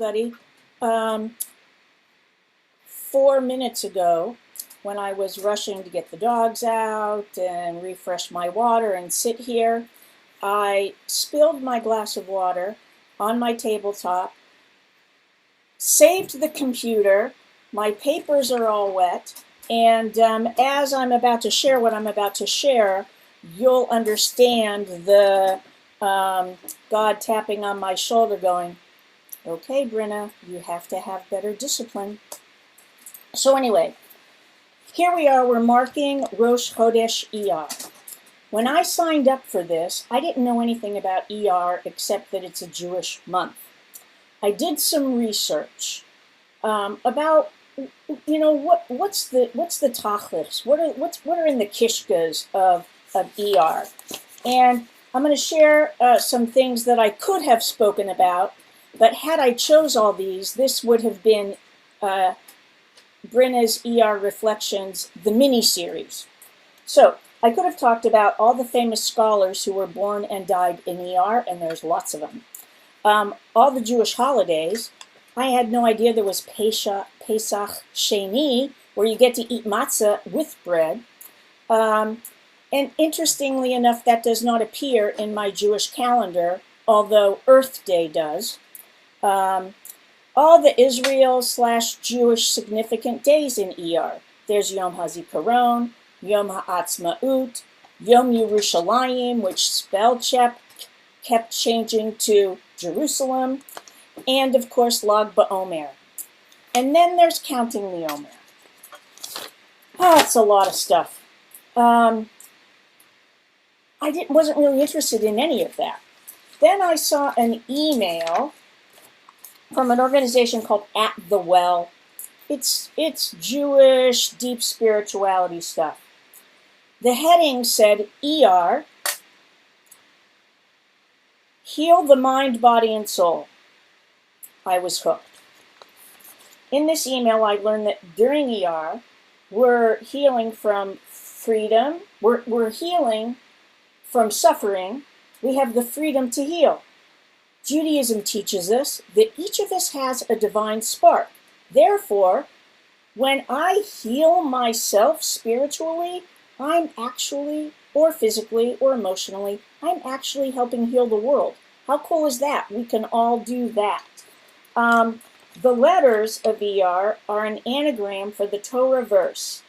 everybody. 4 minutes ago, when I was rushing to get the dogs out and refresh my water and sit here, I spilled my glass of water on my tabletop, saved the computer, my papers are all wet, and as I'm about to share what I'm about to share, you'll understand the God tapping on my shoulder going, okay, Brynna, you have to have better discipline. So anyway, here we are, we're marking Rosh, Hodesh, Iyar. When I signed up for this, I didn't know anything about Iyar except that it's a Jewish month. I did some research about, what's the tachlis? What are in the kishkas of Iyar? And I'm going to share some things that I could have spoken about, but had I chose all these, this would have been Brynna's Iyar Reflections, the mini-series. So I could have talked about all the famous scholars who were born and died in Iyar, and there's lots of them. All the Jewish holidays. I had no idea there was Pesach Sheni, where you get to eat matzah with bread. And interestingly enough, that does not appear in my Jewish calendar, although Earth Day does. All the Israel/Jewish significant days in Iyar. There's Yom HaZikaron, Yom HaAtzmaut, Yom Yerushalayim, which spell check kept changing to Jerusalem, and of course Lag BaOmer. And then there's counting the Omer. Oh, it's a lot of stuff. I wasn't really interested in any of that. Then I saw an email from an organization called At the Well. It's Jewish deep spirituality stuff. The heading said, Iyar, heal the mind, body, and soul. I was hooked. In this email, I learned that during Iyar, we're healing from freedom. We're healing from suffering. We have the freedom to heal. Judaism teaches us that each of us has a divine spark. Therefore, when I heal myself spiritually, I'm actually, or physically, or emotionally, I'm actually helping heal the world. How cool is that? We can all do that. The letters of Iyar are an anagram for the Torah verse.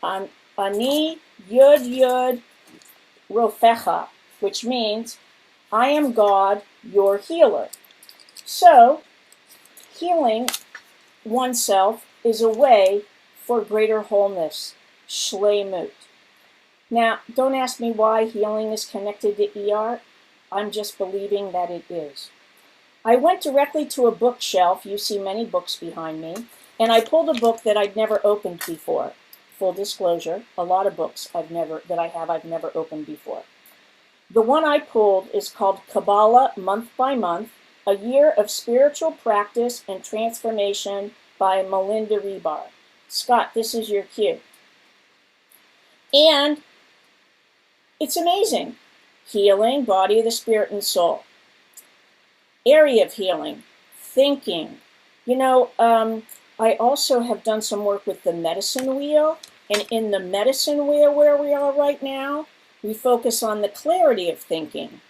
Ani Yud Yud Rofecha, which means, I am God, your healer. So, healing oneself is a way for greater wholeness, shleimut. Now, don't ask me why healing is connected to Iyar. I'm just believing that it is. I went directly to a bookshelf. You see many books behind me. And I pulled a book that I'd never opened before. Full disclosure, a lot of books I've never opened before. The one I pulled is called Kabbalah Month by Month, A Year of Spiritual Practice and Transformation by Melinda Rebar. Scott, this is your cue. And it's amazing. Healing, body, the spirit, and soul. Area of healing, thinking. I also have done some work with the medicine wheel. And in the medicine wheel where we are right now, we focus on the clarity of thinking.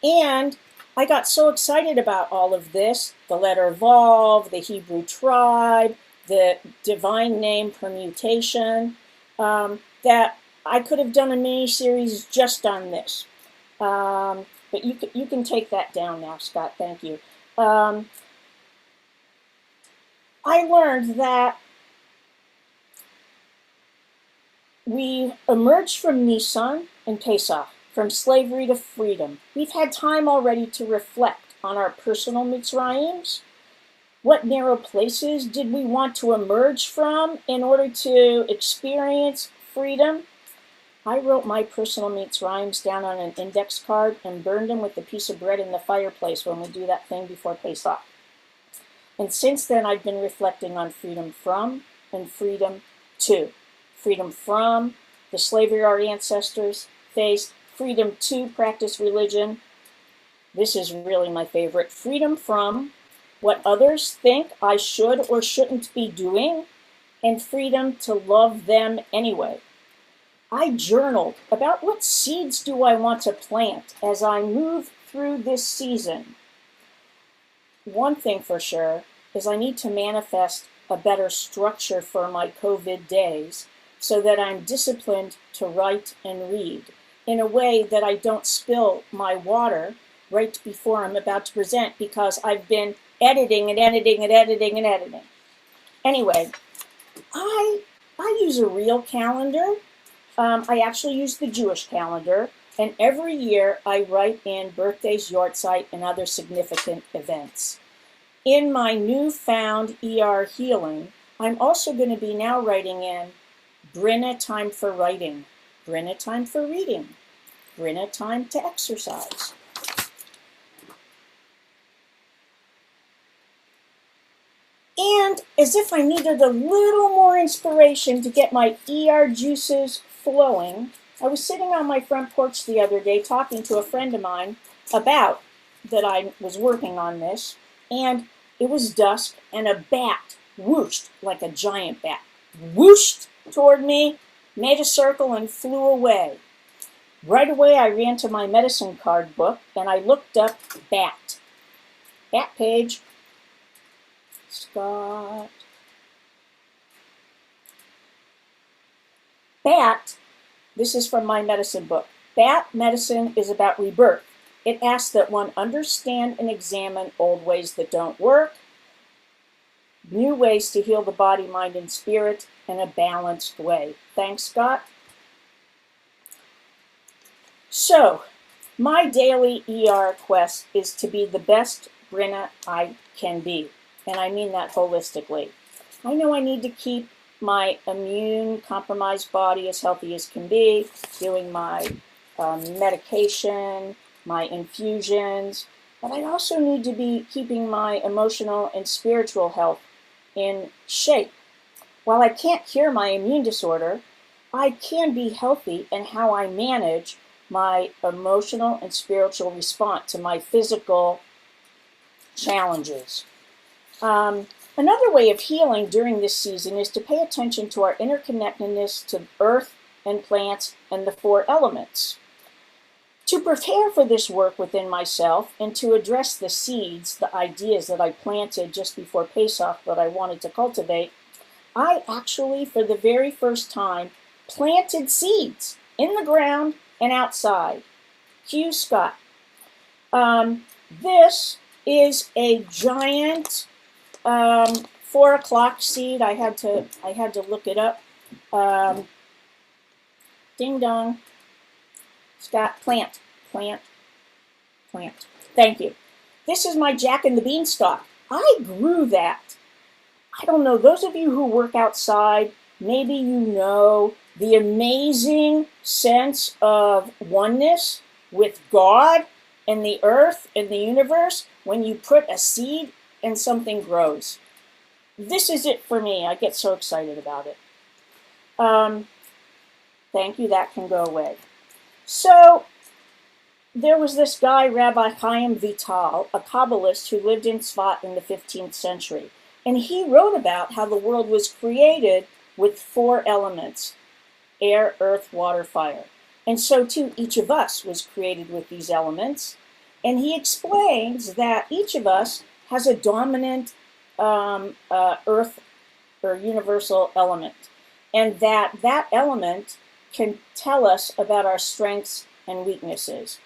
And I got so excited about all of this, the letter Vav, the Hebrew tribe, the divine name permutation, that I could have done a mini-series just on this. But you can take that down now, Scott. Thank you. I learned that we emerged from Nisan and Pesach, from slavery to freedom. We've had time already to reflect on our personal Mitzrayims. What narrow places did we want to emerge from in order to experience freedom? I wrote my personal Mitzrayims down on an index card and burned them with a piece of bread in the fireplace when we do that thing before Pesach. And since then, I've been reflecting on freedom from and freedom to. Freedom from the slavery our ancestors faced, freedom to practice religion. This is really my favorite. Freedom from what others think I should or shouldn't be doing, and freedom to love them anyway. I journaled about what seeds do I want to plant as I move through this season. One thing for sure is I need to manifest a better structure for my COVID days so that I'm disciplined to write and read in a way that I don't spill my water right before I'm about to present because I've been editing and editing and editing and editing. Anyway, I use a real calendar. I actually use the Jewish calendar, and every year I write in birthdays, yahrzeit, and other significant events. In my newfound Iyar healing, I'm also going to be now writing in Brynna time for writing, Brynna time for reading, Brynna time to exercise. And as if I needed a little more inspiration to get my Iyar juices flowing, I was sitting on my front porch the other day talking to a friend of mine about that I was working on this, and it was dusk, and a bat whooshed like a giant bat, whooshed toward me, made a circle, and flew away. Right away, I ran to my medicine card book, and I looked up bat. Bat page. Scott. Bat, this is from my medicine book. Bat medicine is about rebirth. It asks that one understand and examine old ways that don't work, new ways to heal the body, mind, and spirit in a balanced way. Thanks, Scott. So, my daily Iyar quest is to be the best Brynna I can be. And I mean that holistically. I know I need to keep my immune-compromised body as healthy as can be, doing my medication, my infusions, but I also need to be keeping my emotional and spiritual health in shape. While I can't cure my immune disorder, I can be healthy in how I manage my emotional and spiritual response to my physical challenges. Another way of healing during this season is to pay attention to our interconnectedness to earth and plants and the 4 elements. To prepare for this work within myself and to address the seeds, the ideas that I planted just before Pesach that I wanted to cultivate, I actually, for the very first time, planted seeds in the ground and outside. Cue Scott. This is a giant 4 o'clock seed. I had to look it up. Ding dong. Scott, plant. Thank you. This is my Jack and the Beanstalk. I grew that. I don't know, those of you who work outside, maybe you know the amazing sense of oneness with God and the earth and the universe when you put a seed and something grows. This is it for me. I get so excited about it. Thank you. That can go away. So there was this guy, Rabbi Chaim Vital, a Kabbalist who lived in Tzfat in the 15th century. And he wrote about how the world was created with 4 elements: air, earth, water, fire. And so too, each of us was created with these elements. And he explains that each of us has a dominant earth or universal element. And that element can tell us about our strengths and weaknesses.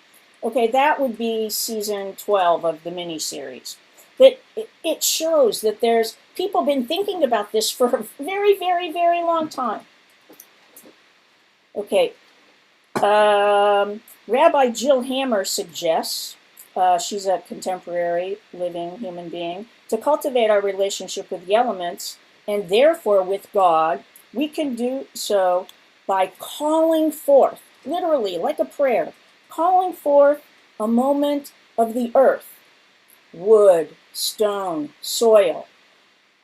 Okay, that would be season 12 of the mini-series. That it shows that there's people been thinking about this for a very, very, very long time. Okay, Rabbi Jill Hammer suggests, she's a contemporary living human being, to cultivate our relationship with the elements and therefore with God. We can do so by calling forth, literally like a prayer, calling forth a moment of the earth, wood, stone, soil,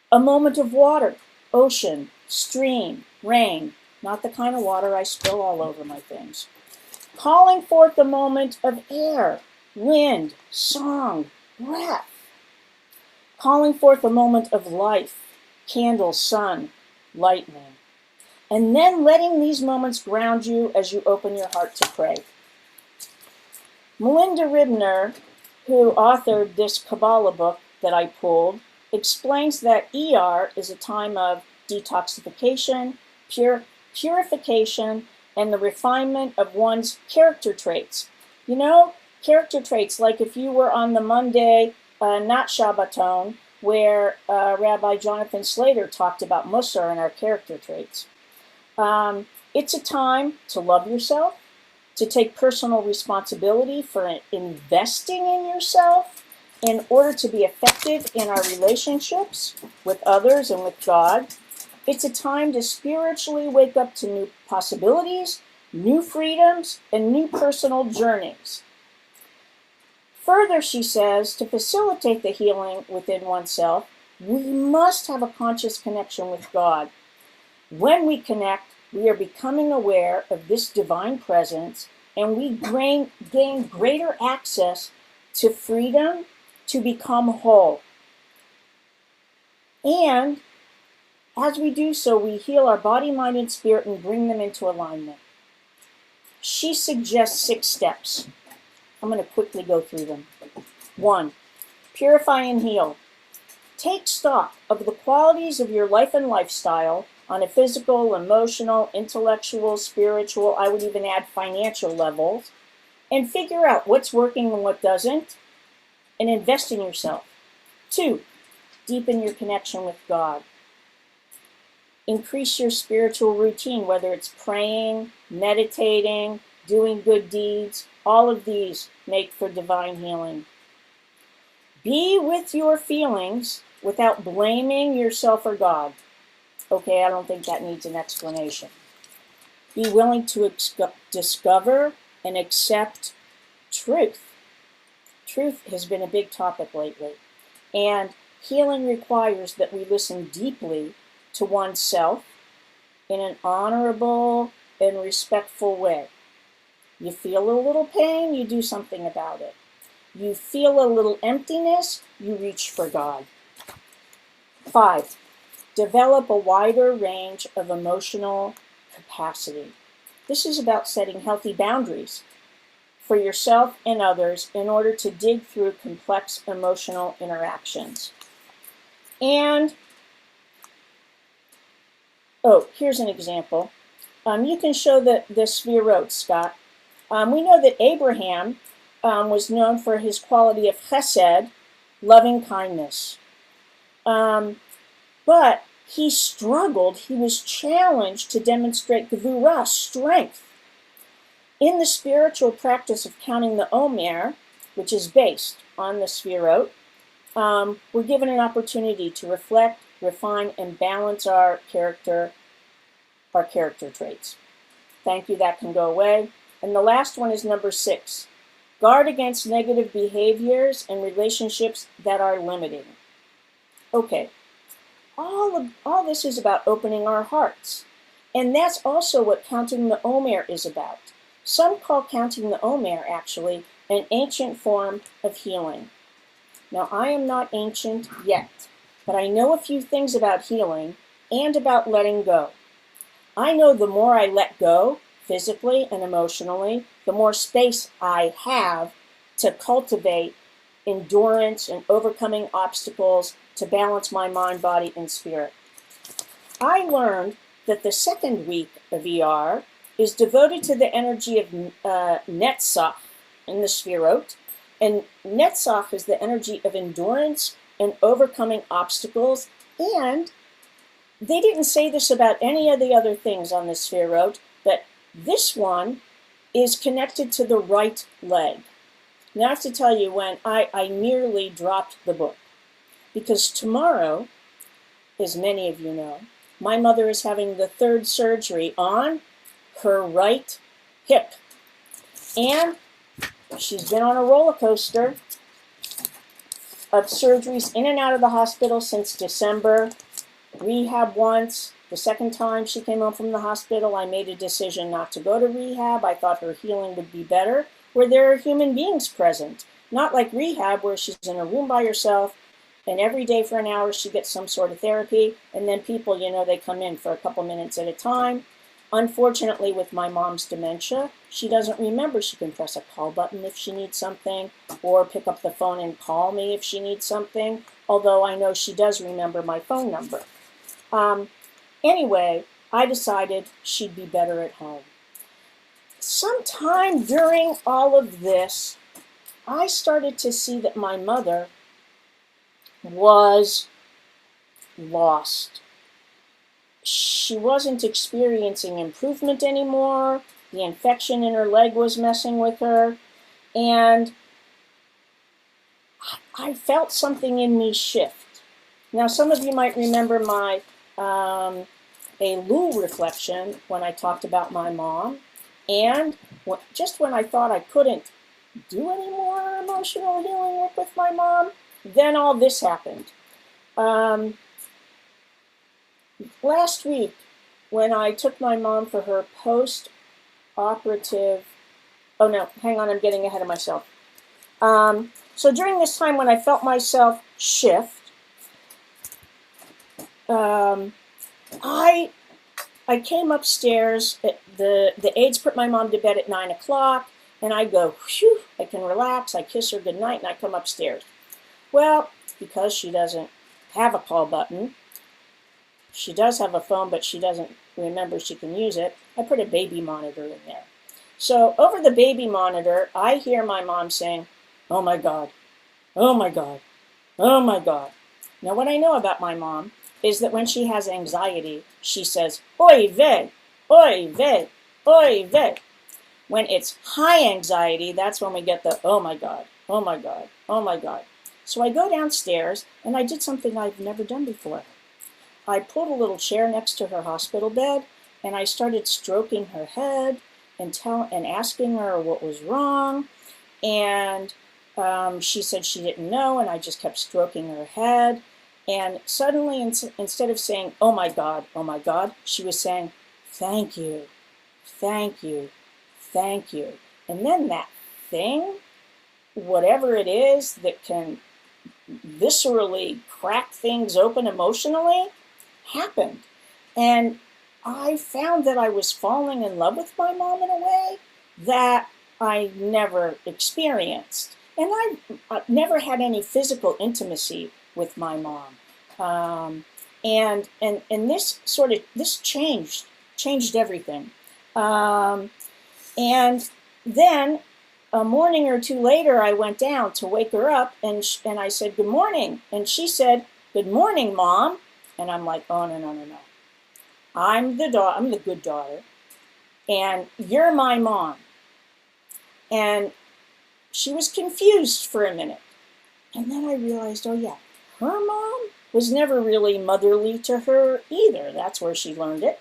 a moment of water, ocean, stream, rain, not the kind of water I spill all over my things. Calling forth a moment of air, wind, song, breath. calling forth a moment of life, candle, sun, lightning, and then letting these moments ground you as you open your heart to pray. Melinda Ribner, who authored this Kabbalah book that I pulled, explains that Iyar is a time of detoxification, purification, and the refinement of one's character traits. You know, character traits, like if you were on the Monday, not Shabbaton, where Rabbi Jonathan Slater talked about Mussar and our character traits. It's a time to love yourself, to take personal responsibility for investing in yourself in order to be effective in our relationships with others and with God. It's a time to spiritually wake up to new possibilities, new freedoms, and new personal journeys. Further, she says, to facilitate the healing within oneself, we must have a conscious connection with God. When we connect, we are becoming aware of this divine presence, and we gain greater access to freedom to become whole. And as we do so, we heal our body, mind, and spirit and bring them into alignment. She suggests 6 steps. I'm going to quickly go through them. 1, purify and heal. Take stock of the qualities of your life and lifestyle on a physical, emotional, intellectual, spiritual, I would even add financial levels, and figure out what's working and what doesn't, and invest in yourself. 2, deepen your connection with God. Increase your spiritual routine, whether it's praying, meditating, doing good deeds. All of these make for divine healing. Be with your feelings without blaming yourself or God. Okay, I don't think that needs an explanation. Be willing to discover and accept truth. Truth has been a big topic lately, and healing requires that we listen deeply to oneself in an honorable and respectful way. You feel a little pain, you do something about it. You feel a little emptiness, you reach for God. 5, develop a wider range of emotional capacity. This is about setting healthy boundaries for yourself and others in order to dig through complex emotional interactions. And, here's an example. You can show the Sefirot, Scott. We know that Abraham was known for his quality of chesed, loving kindness. But he struggled, he was challenged to demonstrate gevurah, strength. In the spiritual practice of counting the Omer, which is based on the Sefirot, we're given an opportunity to reflect, refine, and balance our character traits. Thank you, that can go away. And the last one is number 6. Guard against negative behaviors and relationships that are limiting. Okay, all this is about opening our hearts. And that's also what counting the Omer is about. Some call counting the Omer, actually, an ancient form of healing. Now, I am not ancient yet, but I know a few things about healing and about letting go. I know the more I let go, physically and emotionally, the more space I have to cultivate endurance and overcoming obstacles to balance my mind, body, and spirit. I learned that the second week of Iyar is devoted to the energy of Netzach in the Sefirot, and Netzach is the energy of endurance and overcoming obstacles, and they didn't say this about any of the other things on the Sefirot, but this one is connected to the right leg. Now I have to tell you when I nearly dropped the book, because tomorrow, as many of you know, my mother is having the 3rd surgery on her right hip. And she's been on a roller coaster of surgeries in and out of the hospital since December. Rehab once. The second time she came home from the hospital, I made a decision not to go to rehab. I thought her healing would be better where there are human beings present. Not like rehab where she's in a room by herself And every day for an hour, she gets some sort of therapy. And then people, they come in for a couple minutes at a time. Unfortunately, with my mom's dementia, she doesn't remember she can press a call button if she needs something, or pick up the phone and call me if she needs something, although I know she does remember my phone number. Anyway, I decided she'd be better at home. Sometime during all of this, I started to see that my mother was lost. She wasn't experiencing improvement anymore. The infection in her leg was messing with her. And I felt something in me shift. Now, some of you might remember my Elul reflection when I talked about my mom. And just when I thought I couldn't do any more emotional healing work with my mom, then all this happened. Last week, when I took my mom for her post-operative, oh no, hang on, I'm getting ahead of myself. So during this time when I felt myself shift, I came upstairs. The aides put my mom to bed at 9 o'clock, and I go, whew, I can relax. I kiss her goodnight, and I come upstairs. Well, because she doesn't have a call button, she does have a phone, but she doesn't remember she can use it, I put a baby monitor in there. So over the baby monitor, I hear my mom saying, "Oh my God, oh my God, oh my God." Now what I know about my mom is that when she has anxiety, she says, "Oy vey, oy vey, oy vey." When it's high anxiety, that's when we get the, "Oh my God, oh my God, oh my God." So I go downstairs and I did something I've never done before. I pulled a little chair next to her hospital bed and I started stroking her head and asking her what was wrong. And she said she didn't know, and I just kept stroking her head. And suddenly, instead of saying, "Oh my God, she was saying, "Thank you, thank you, thank you." And then that thing, whatever it is that can viscerally crack things open emotionally, happened. And I found that I was falling in love with my mom in a way that I never experienced. And I never had any physical intimacy with my mom. And this changed everything. And then a morning or two later, I went down to wake her up, and I said, "Good morning." And she said, "Good morning, Mom." And I'm like, "Oh, no, no, no, no. I'm the good daughter, and you're my mom." And she was confused for a minute. And then I realized, oh yeah, her mom was never really motherly to her either. That's where she learned it.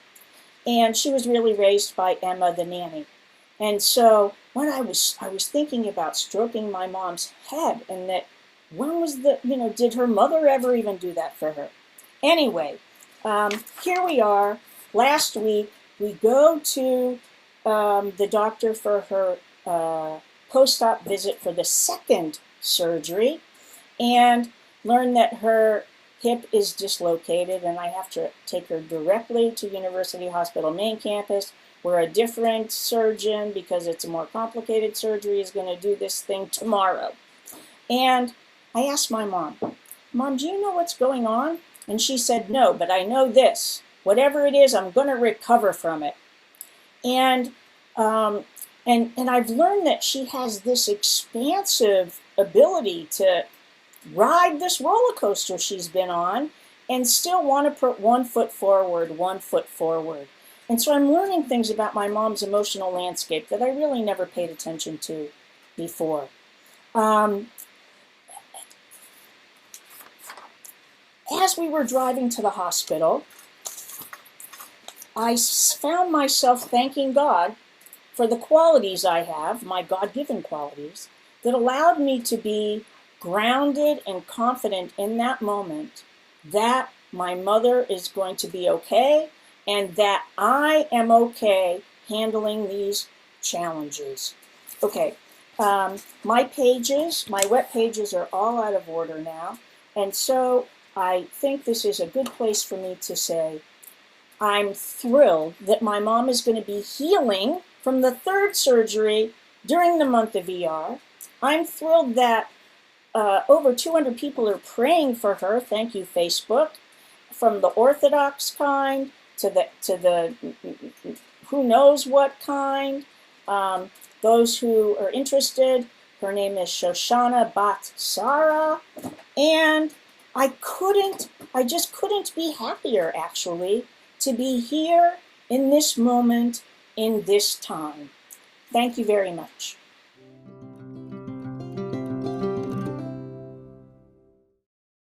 And she was really raised by Emma, the nanny. And so when I was thinking about stroking my mom's head, and that when was did her mother ever even do that for her? Anyway, here we are. Last week, we go to the doctor for her post-op visit for the second surgery, and learn that her hip is dislocated, and I have to take her directly to University Hospital main campus, where a different surgeon, because it's a more complicated surgery, is going to do this thing tomorrow. And I asked my mom, "Mom, do you know what's going on?" And she said, "No, but I know this. Whatever it is, I'm going to recover from it." And I've learned that she has this expansive ability to ride this roller coaster she's been on and still want to put one foot forward, one foot forward. And so I'm learning things about my mom's emotional landscape that I really never paid attention to before. As we were driving to the hospital, I found myself thanking God for the qualities I have, my God-given qualities, that allowed me to be grounded and confident in that moment that my mother is going to be okay and that I am okay handling these challenges. Okay, my web pages are all out of order now. And so I think this is a good place for me to say, I'm thrilled that my mom is going to be healing from the third surgery during the month of Iyar. I'm thrilled that over 200 people are praying for her. Thank you, Facebook. From the Orthodox kind to the who knows what kind. Those who are interested, her name is Shoshana Bat Sarah, and I just couldn't be happier, actually, to be here in this moment, in this time. Thank you very much.